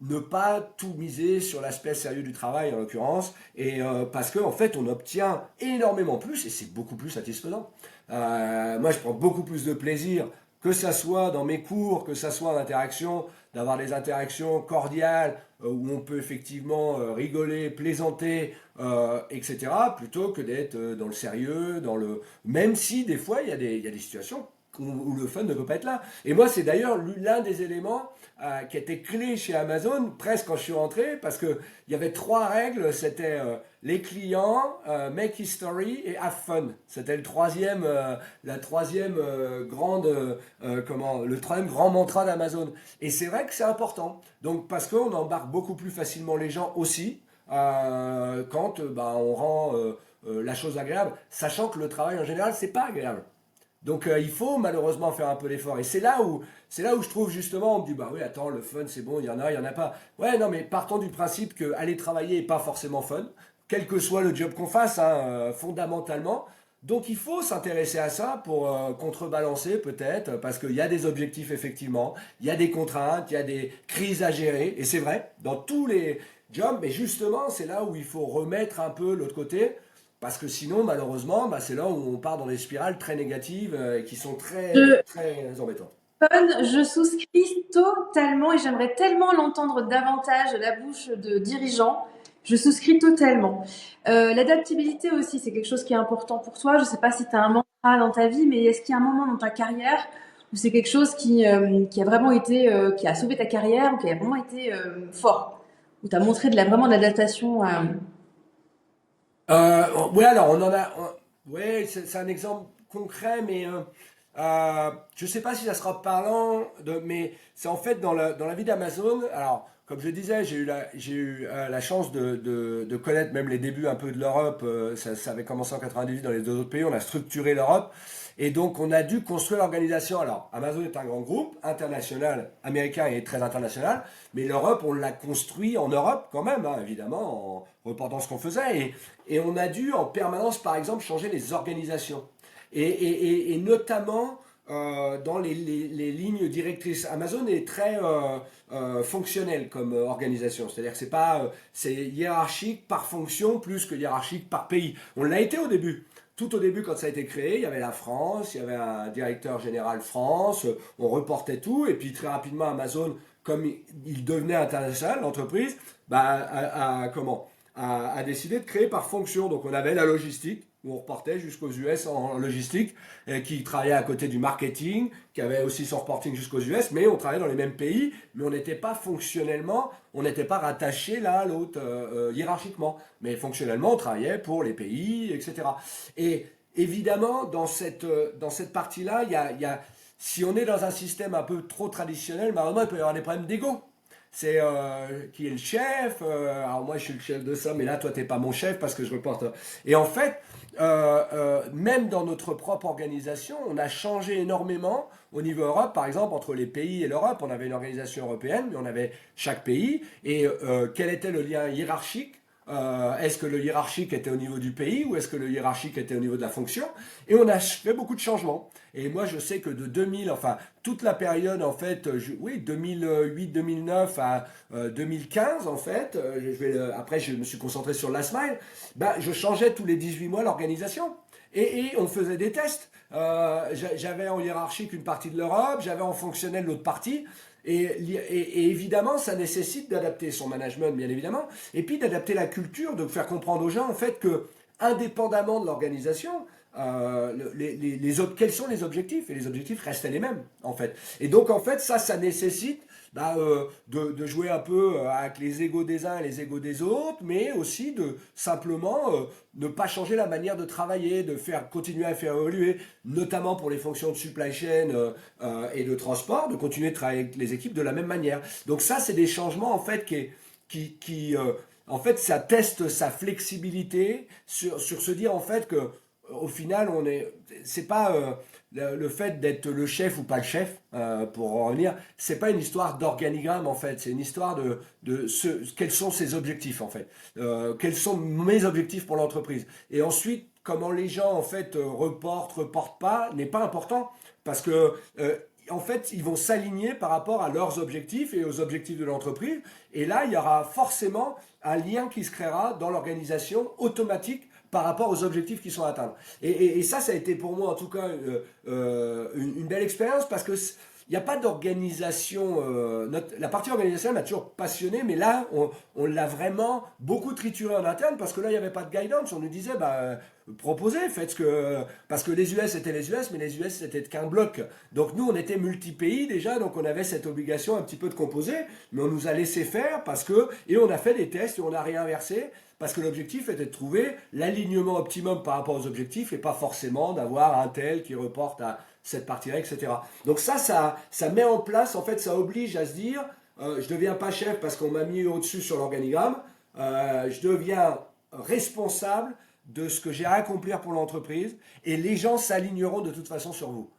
ne pas tout miser sur l'aspect sérieux du travail en l'occurrence, et parce qu'en fait on obtient énormément plus et c'est beaucoup plus satisfaisant. Moi je prends beaucoup plus de plaisir, que ça soit dans mes cours, que ça soit en interaction, d'avoir des interactions cordiales où on peut effectivement rigoler, plaisanter, etc., plutôt que d'être dans le sérieux, même si des fois il y a des situations où le fun ne peut pas être là. Et moi, c'est d'ailleurs l'un des éléments qui était clé chez Amazon, presque quand je suis rentré, parce qu'il y avait trois règles, c'était les clients, make history et have fun. C'était la troisième le troisième grand mantra d'Amazon. Et c'est vrai que c'est important. Donc, parce qu'on embarque beaucoup plus facilement les gens aussi, quand on rend la chose agréable, sachant que le travail en général, c'est pas agréable. Donc il faut malheureusement faire un peu d'effort. Et c'est là où je trouve justement, on me dit, bah oui, attends, le fun, c'est bon, il y en a pas. Ouais, non, mais partons du principe que aller travailler n'est pas forcément fun, quel que soit le job qu'on fasse, hein, fondamentalement. Donc il faut s'intéresser à ça pour contrebalancer peut-être, parce qu'il y a des objectifs effectivement, il y a des contraintes, il y a des crises à gérer, et c'est vrai, dans tous les jobs, mais justement c'est là où il faut remettre un peu l'autre côté, parce que sinon, malheureusement, c'est là où on part dans des spirales très négatives et qui sont très, Je, très embêtantes. je souscris totalement et j'aimerais tellement l'entendre davantage de la bouche de dirigeants. Je souscris totalement. L'adaptabilité aussi, c'est quelque chose qui est important pour toi. Je ne sais pas si tu as un mantra dans ta vie, mais est-ce qu'il y a un moment dans ta carrière où c'est quelque chose qui a vraiment été, qui a sauvé ta carrière ou qui a vraiment été fort, où tu as montré vraiment de l'adaptation Ouais, alors on en a. Ouais, c'est un exemple concret, mais je sais pas si ça sera parlant, mais c'est en fait dans la vie d'Amazon. Alors, comme je disais, j'ai eu la chance de connaître même les débuts un peu de l'Europe. Ça avait commencé en 98 dans les deux autres pays. On a structuré l'Europe. Et donc, on a dû construire l'organisation. Alors, Amazon est un grand groupe international, américain et très international. Mais l'Europe, on l'a construit en Europe quand même, hein, évidemment, en reportant ce qu'on faisait. Et on a dû en permanence, par exemple, changer les organisations. Et notamment dans les lignes directrices. Amazon est très fonctionnel comme organisation. C'est-à-dire que c'est hiérarchique par fonction plus que hiérarchique par pays. On l'a été au début. Tout au début, quand ça a été créé, il y avait la France, il y avait un directeur général France, on reportait tout, et puis très rapidement, Amazon, comme il devenait international, l'entreprise, a décidé de créer par fonction. Donc on avait la logistique, où on reportait jusqu'aux US en logistique, qui travaillait à côté du marketing, qui avait aussi son reporting jusqu'aux US, mais on travaillait dans les mêmes pays, mais on n'était pas fonctionnellement, on n'était pas rattaché l'un à l'autre hiérarchiquement, mais fonctionnellement on travaillait pour les pays, etc. Et évidemment, dans cette partie-là, si on est dans un système un peu trop traditionnel, malheureusement il peut y avoir des problèmes d'ego. C'est qui est le chef. Alors moi je suis le chef de ça, mais là toi t'es pas mon chef parce que je reporte. Et en fait, même dans notre propre organisation, on a changé énormément au niveau Europe. Par exemple, entre les pays et l'Europe, on avait une organisation européenne, mais on avait chaque pays. Et quel était le lien hiérarchique? Est-ce que le hiérarchique était au niveau du pays ou est-ce que le hiérarchique était au niveau de la fonction? Et on a fait beaucoup de changements. Et moi, je sais que de 2000, enfin, toute la période, en fait, oui, 2008-2009 à 2015, en fait, après, je me suis concentré sur Last Mile, je changeais tous les 18 mois l'organisation. Et on faisait des tests. J'avais en hiérarchique une partie de l'Europe, j'avais en fonctionnel l'autre partie. Et évidemment, ça nécessite d'adapter son management, bien évidemment, et puis d'adapter la culture, de faire comprendre aux gens, en fait, que, indépendamment de l'organisation, quels sont les objectifs? Et les objectifs restaient les mêmes, en fait. Et donc, en fait, ça nécessite de jouer un peu avec les égos des uns et les égos des autres, mais aussi de simplement ne pas changer la manière de travailler, de faire continuer à faire évoluer, notamment pour les fonctions de supply chain et de transport, de continuer de travailler avec les équipes de la même manière. Donc ça, c'est des changements en fait en fait, ça teste sa flexibilité sur se dire en fait que au final, c'est pas le fait d'être le chef ou pas le chef, pour en revenir, c'est pas une histoire d'organigramme en fait, c'est une histoire quels sont ses objectifs en fait, quels sont mes objectifs pour l'entreprise. Et ensuite, comment les gens en fait reportent pas, n'est pas important parce que en fait, ils vont s'aligner par rapport à leurs objectifs et aux objectifs de l'entreprise. Et là, il y aura forcément un lien qui se créera dans l'organisation automatique par rapport aux objectifs qui sont atteints. Et ça a été pour moi en tout cas une belle expérience parce que il n'y a pas d'organisation. La partie organisation m'a toujours passionné, mais là, on l'a vraiment beaucoup trituré en interne parce que là, il n'y avait pas de guidance. On nous disait, bah, proposez, faites ce que. Parce que les US étaient les US, mais les US c'était qu'un bloc. Donc nous, on était multi-pays déjà, donc on avait cette obligation un petit peu de composer, mais on nous a laissé faire parce que. Et on a fait des tests et on a réinversé parce que l'objectif était de trouver l'alignement optimum par rapport aux objectifs et pas forcément d'avoir un tel qui reporte à cette partie-là, etc. Donc ça met en place, en fait, ça oblige à se dire, je ne deviens pas chef parce qu'on m'a mis au-dessus sur l'organigramme, je deviens responsable de ce que j'ai à accomplir pour l'entreprise et les gens s'aligneront de toute façon sur vous.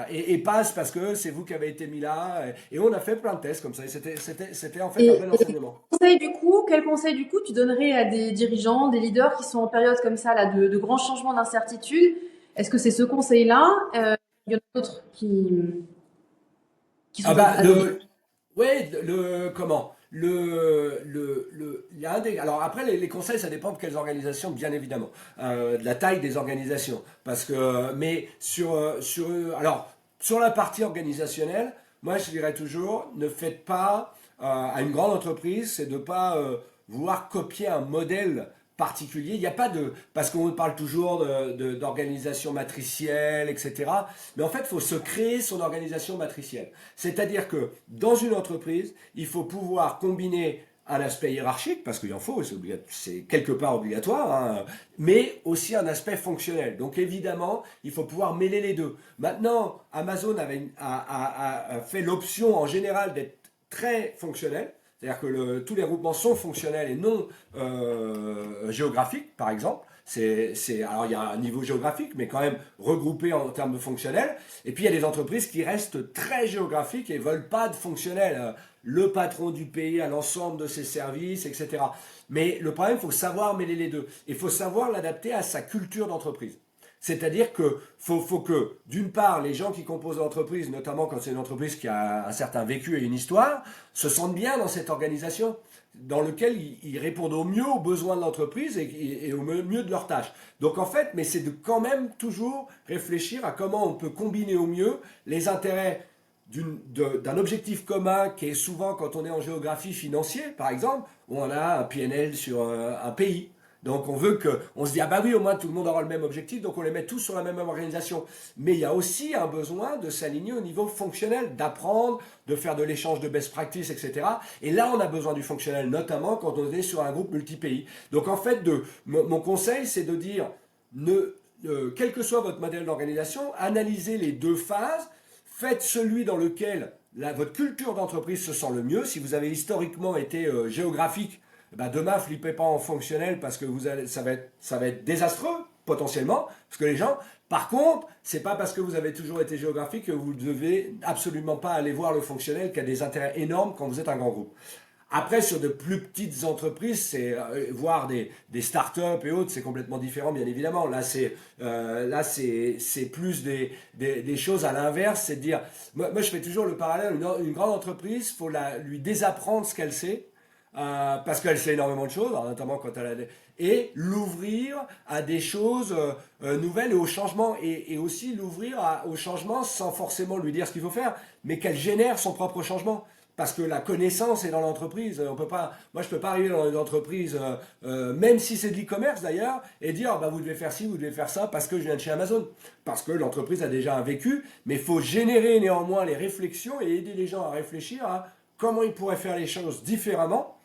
Et passent parce que c'est vous qui avez été mis là. Et on a fait plein de tests comme ça. Et c'était en fait un bel Et enseignement. quel conseil du coup tu donnerais à des dirigeants, des leaders qui sont en période comme ça là de grands changements d'incertitude? Est-ce que c'est ce conseil-là? Il y en a d'autres qui Ah sont bah, à donner. ouais, comment il y a alors après, les conseils, ça dépend de quelles organisations, bien évidemment, de la taille des organisations. Parce que, mais alors, sur la partie organisationnelle, moi, je dirais toujours, ne faites pas, à une grande entreprise, c'est de ne pas vouloir copier un modèle particulier. Il n'y a pas de, parce qu'on parle toujours d'organisation matricielle, etc. Mais en fait, il faut se créer son organisation matricielle. C'est-à-dire que dans une entreprise, il faut pouvoir combiner un aspect hiérarchique, parce qu'il en faut, c'est quelque part obligatoire, hein, mais aussi un aspect fonctionnel. Donc évidemment, il faut pouvoir mêler les deux. Maintenant, Amazon a fait l'option en général d'être très fonctionnel, c'est-à-dire que tous les groupements sont fonctionnels et non géographiques, par exemple. Alors il y a un niveau géographique, mais quand même regroupé en termes de fonctionnel. Et puis il y a des entreprises qui restent très géographiques et ne veulent pas de fonctionnel. Le patron du pays a l'ensemble de ses services, etc. Mais le problème, il faut savoir mêler les deux. Il faut savoir l'adapter à sa culture d'entreprise. C'est-à-dire que faut que, d'une part, les gens qui composent l'entreprise, notamment quand c'est une entreprise qui a un certain vécu et une histoire, se sentent bien dans cette organisation, dans laquelle ils répondent au mieux aux besoins de l'entreprise et au mieux de leurs tâches. Donc en fait, mais c'est de quand même toujours réfléchir à comment on peut combiner au mieux les intérêts d'un objectif commun qui est souvent, quand on est en géographie financier, par exemple, où on a un PNL sur un pays. Donc on se dit, ah bah oui, au moins tout le monde aura le même objectif, donc on les met tous sur la même organisation. Mais il y a aussi un besoin de s'aligner au niveau fonctionnel, d'apprendre, de faire de l'échange de best practice, etc. Et là, on a besoin du fonctionnel, notamment quand on est sur un groupe multi-pays. Donc en fait, mon conseil, c'est de dire, quel que soit votre modèle d'organisation, analysez les deux phases, faites celui dans lequel votre culture d'entreprise se sent le mieux. Si vous avez historiquement été géographique, bah demain, flippez pas en fonctionnel parce que ça va être désastreux potentiellement, parce que les gens. Par contre, c'est pas parce que vous avez toujours été géographique que vous ne devez absolument pas aller voir le fonctionnel qui a des intérêts énormes quand vous êtes un grand groupe. Après, sur de plus petites entreprises, c'est voir des startups et autres, c'est complètement différent, bien évidemment. C'est plus des choses à l'inverse, c'est de dire, moi, je fais toujours le parallèle, une grande entreprise, faut lui désapprendre ce qu'elle sait, parce qu'elle sait énormément de choses, notamment quand elle a et l'ouvrir à des choses nouvelles et au changement, et aussi l'ouvrir au changement sans forcément lui dire ce qu'il faut faire, mais qu'elle génère son propre changement. Parce que la connaissance est dans l'entreprise. On peut pas, moi, je peux pas arriver dans une entreprise, même si c'est de l'e-commerce d'ailleurs, et dire bah, vous devez faire ci, vous devez faire ça, parce que je viens de chez Amazon. Parce que l'entreprise a déjà un vécu, mais il faut générer néanmoins les réflexions et aider les gens à réfléchir à comment ils pourraient faire les choses différemment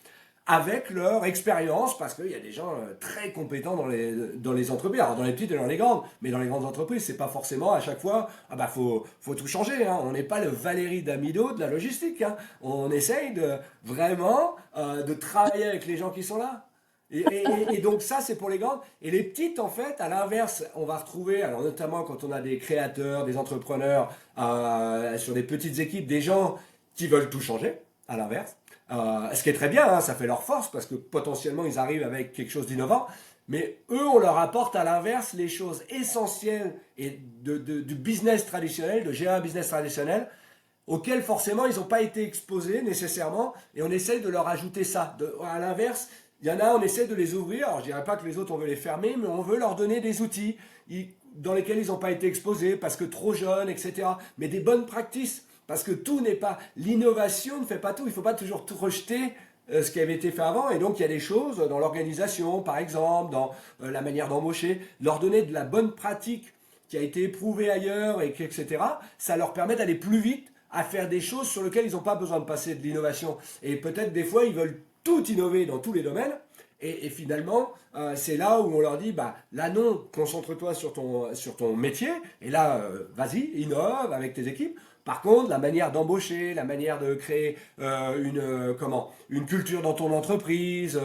avec leur expérience, parce qu'il y a des gens très compétents dans les entreprises, alors dans les petites et dans les grandes, mais dans les grandes entreprises, c'est pas forcément à chaque fois, ah bah faut tout changer, hein. On n'est pas le Valérie Damido de la logistique, hein. On essaye de vraiment de travailler avec les gens qui sont là. Et donc ça, c'est pour les grandes. Et les petites, en fait, à l'inverse, on va retrouver, alors notamment quand on a des créateurs, des entrepreneurs, sur des petites équipes, des gens qui veulent tout changer, à l'inverse. Ce qui est très bien, hein, ça fait leur force, parce que potentiellement, ils arrivent avec quelque chose d'innovant. Mais eux, on leur apporte à l'inverse les choses essentielles et du business traditionnel, de gérer un business traditionnel, auxquels forcément ils n'ont pas été exposés nécessairement, et on essaye de leur ajouter ça. À l'inverse, il y en a, on essaie de les ouvrir, alors je ne dirais pas que les autres on veut les fermer, mais on veut leur donner des outils dans lesquels ils n'ont pas été exposés, parce que trop jeunes, etc. Mais des bonnes pratiques, parce que tout n'est pas... L'innovation ne fait pas tout, il ne faut pas toujours tout rejeter ce qui avait été fait avant, et donc il y a des choses dans l'organisation, par exemple, dans la manière d'embaucher, leur donner de la bonne pratique qui a été éprouvée ailleurs, etc. Ça leur permet d'aller plus vite à faire des choses sur lesquelles ils n'ont pas besoin de passer de l'innovation. Et peut-être des fois, ils veulent tout innover dans tous les domaines. Et finalement, c'est là où on leur dit, bah, là non, concentre-toi sur ton métier. Et là, vas-y, innove avec tes équipes. Par contre, la manière d'embaucher, la manière de créer une culture dans ton entreprise,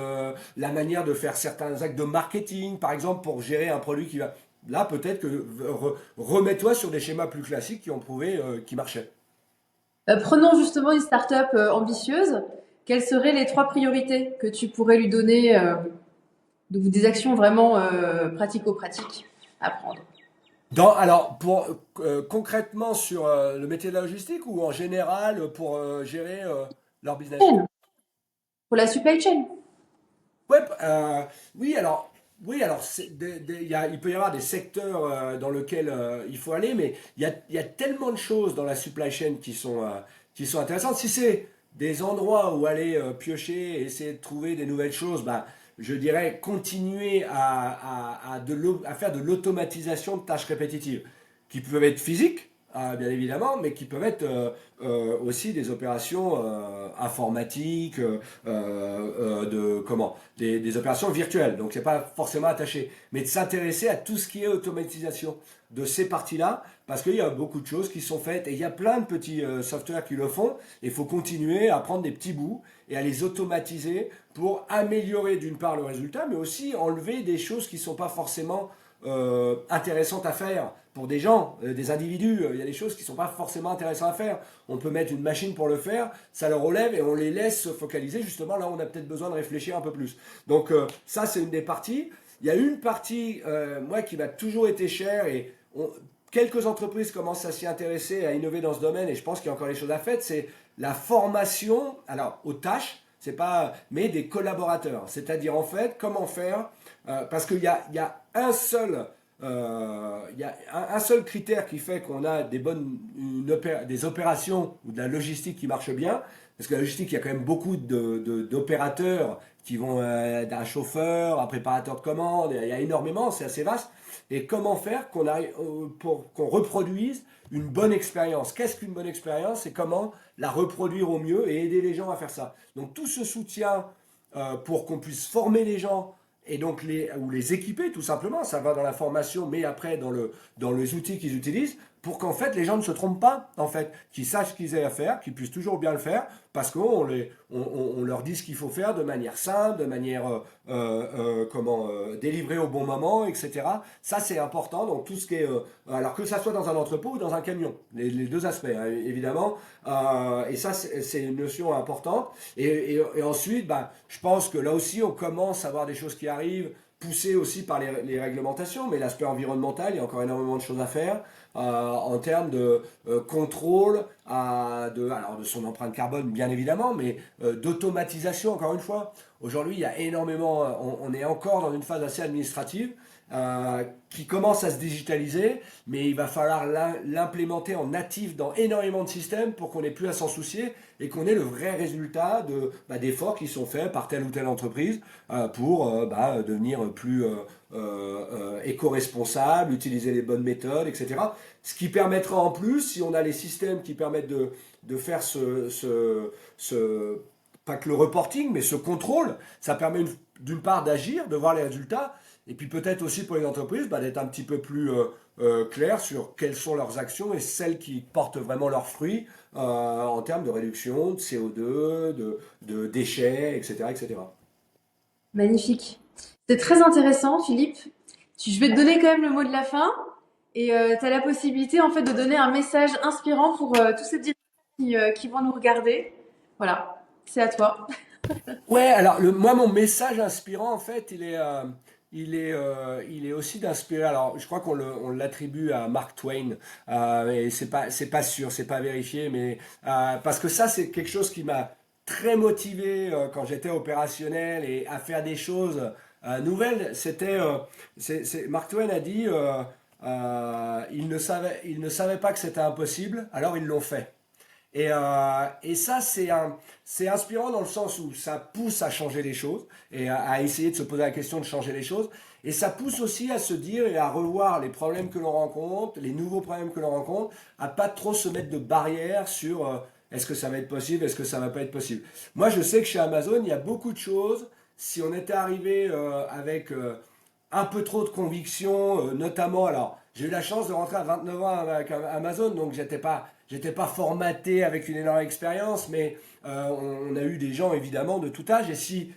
la manière de faire certains actes de marketing, par exemple, pour gérer un produit qui va... Là, peut-être que remets-toi sur des schémas plus classiques qui ont prouvé qui marchaient. Prenons justement une start-up ambitieuse. Quelles seraient les 3 priorités que tu pourrais lui donner, des actions vraiment pratico-pratiques à prendre? Alors, concrètement sur le métier de la logistique ou en général pour gérer leur business? Pour la supply chain. Ouais, oui, oui, alors il peut y avoir des secteurs dans lesquels il faut aller, mais il y a tellement de choses dans la supply chain qui sont intéressantes. Si c'est des endroits où aller piocher et essayer de trouver des nouvelles choses, bah, je dirais continuer à faire de l'automatisation de tâches répétitives, qui peuvent être physiques, bien évidemment, mais qui peuvent être aussi des opérations informatiques, des opérations virtuelles. Donc c'est pas forcément attaché, mais de s'intéresser à tout ce qui est automatisation de ces parties-là, parce qu'il y a beaucoup de choses qui sont faites et il y a plein de petits softwares qui le font. Il faut continuer à prendre des petits bouts et à les automatiser pour améliorer d'une part le résultat, mais aussi enlever des choses qui ne sont pas forcément intéressantes à faire pour des gens, des individus. Il y a des choses qui ne sont pas forcément intéressantes à faire. On peut mettre une machine pour le faire, ça le relève et on les laisse se focaliser justement là où on a peut-être besoin de réfléchir un peu plus. Donc ça c'est une des parties. Il y a une partie, moi, qui m'a toujours été chère et quelques entreprises commencent à s'y intéresser, à innover dans ce domaine et je pense qu'il y a encore des choses à faire, c'est la formation, alors aux tâches, c'est pas, mais des collaborateurs. C'est-à-dire en fait comment faire, parce il y a un seul il y a un seul critère qui fait qu'on a des opérations ou de la logistique qui marche bien, parce que la logistique, il y a quand même beaucoup d'opérateurs qui vont d'un chauffeur, un préparateur de commandes, il y a énormément, c'est assez vaste. Et comment faire pour qu'on reproduise une bonne expérience? Qu'est-ce qu'une bonne expérience et comment la reproduire au mieux et aider les gens à faire ça? Donc tout ce soutien pour qu'on puisse former les gens et donc ou les équiper tout simplement, ça va dans la formation, mais après dans les outils qu'ils utilisent, pour qu'en fait les gens ne se trompent pas, en fait, qu'ils sachent ce qu'ils aient à faire, qu'ils puissent toujours bien le faire, parce on leur dit ce qu'il faut faire de manière simple, de manière délivrée au bon moment, etc. Ça c'est important, donc tout ce qui est, alors que ça soit dans un entrepôt ou dans un camion, les deux aspects, hein, évidemment, et ça c'est une notion importante. Et ensuite, bah, je pense que là aussi on commence à voir des choses qui arrivent, poussées aussi par les réglementations, mais l'aspect environnemental, il y a encore énormément de choses à faire en termes de contrôle alors de son empreinte carbone, bien évidemment, mais d'automatisation, encore une fois. Aujourd'hui, il y a énormément, on est encore dans une phase assez administrative qui commence à se digitaliser, mais il va falloir l'implémenter en natif dans énormément de systèmes pour qu'on n'ait plus à s'en soucier et qu'on ait le vrai résultat d'efforts qui sont faits par telle ou telle entreprise pour devenir plus éco-responsable, utiliser les bonnes méthodes, etc. Ce qui permettra en plus, si on a les systèmes qui permettent de faire pas que le reporting, mais ce contrôle, ça permet d'une part d'agir, de voir les résultats, et puis peut-être aussi pour les entreprises d'être un petit peu plus clair sur quelles sont leurs actions et celles qui portent vraiment leurs fruits en termes de réduction de CO2, de déchets, etc., etc. Magnifique. C'est très intéressant, Philippe. Je vais te donner quand même le mot de la fin. Et tu as la possibilité en fait de donner un message inspirant pour tous ces dirigeants qui vont nous regarder. Voilà, c'est à toi. Ouais, alors moi, mon message inspirant, en fait, il est aussi d'inspirer. Alors, je crois on l'attribue à Mark Twain, et c'est pas sûr, c'est pas vérifié, mais parce que ça, c'est quelque chose qui m'a très motivé quand j'étais opérationnel et à faire des choses nouvelles. Mark Twain a dit, ils ne savaient pas que c'était impossible, alors ils l'ont fait. Et ça, c'est inspirant dans le sens où ça pousse à changer les choses et à essayer de se poser la question de changer les choses. Et ça pousse aussi à se dire et à revoir les problèmes que l'on rencontre, les nouveaux problèmes que l'on rencontre, à pas trop se mettre de barrières sur est-ce que ça va être possible, est-ce que ça va pas être possible. Moi, je sais que chez Amazon, il y a beaucoup de choses. Si on était arrivé avec un peu trop de conviction, notamment, alors j'ai eu la chance de rentrer à 29 ans avec Amazon, donc j'étais pas formaté avec une énorme expérience, mais on a eu des gens évidemment de tout âge, et si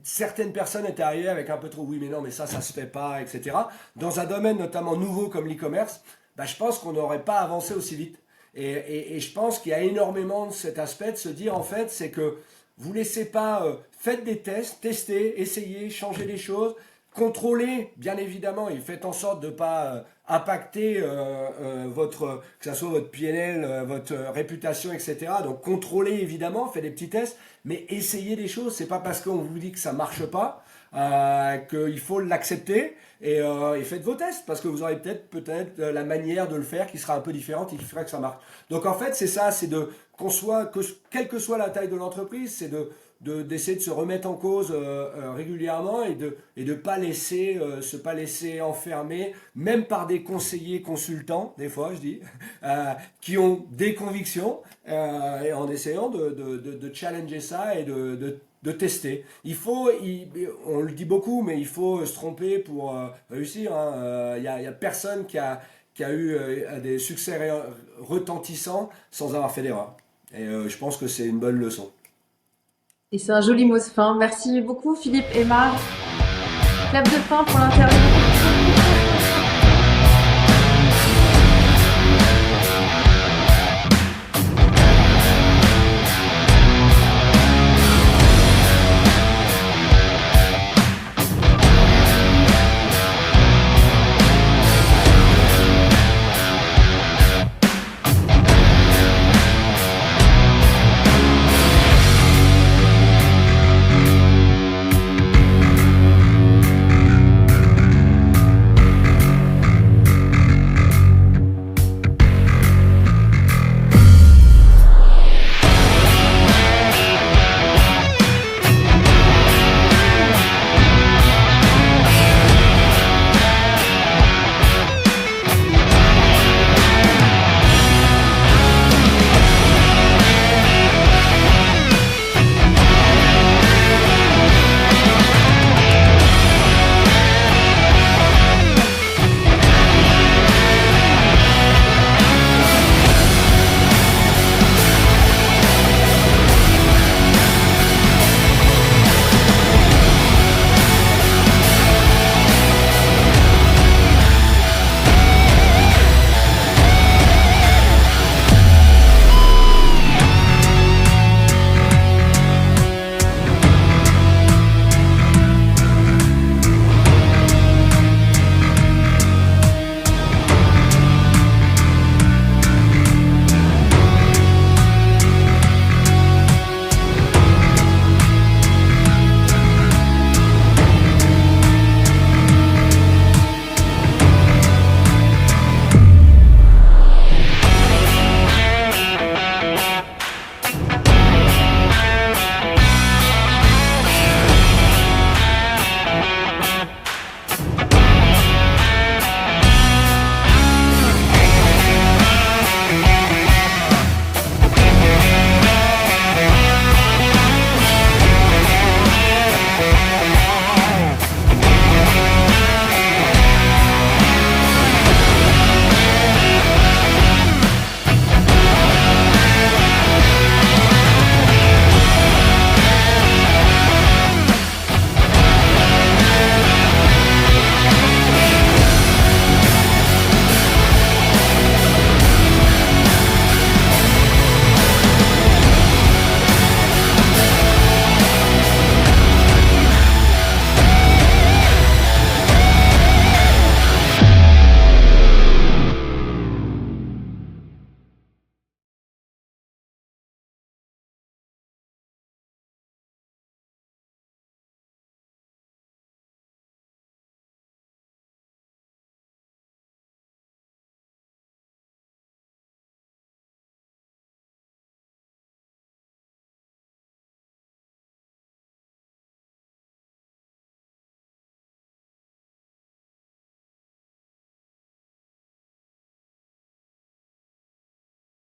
certaines personnes étaient arrivées avec un peu trop, oui mais non, mais ça se fait pas, etc., dans un domaine notamment nouveau comme l'e-commerce, bah, je pense qu'on n'aurait pas avancé aussi vite. Et je pense qu'il y a énormément de cet aspect de se dire en fait, c'est que vous laissez pas, faites des tests, testez, essayez, changez les choses, contrôlez bien évidemment et faites en sorte de ne pas impacter que ce soit votre PNL, votre réputation, etc. Donc contrôlez évidemment, faites des petits tests, mais essayez des choses. C'est pas parce qu'on vous dit que ça marche pas qu'il faut l'accepter et faites vos tests parce que vous aurez peut-être la manière de le faire qui sera un peu différente et qui fera que ça marche. Donc en fait c'est ça, c'est de quelle que soit la taille de l'entreprise, c'est d'essayer de se remettre en cause régulièrement et de pas laisser enfermer, même par des conseillers consultants, des fois je dis, qui ont des convictions, et en essayant de challenger ça et de tester. On le dit beaucoup, mais il faut se tromper pour réussir. Il n'y a personne qui a eu des succès retentissants sans avoir fait d'erreur. Et je pense que c'est une bonne leçon. Et c'est un joli mot de fin. Merci beaucoup, Philippe Aymar. Clap de fin pour l'interview.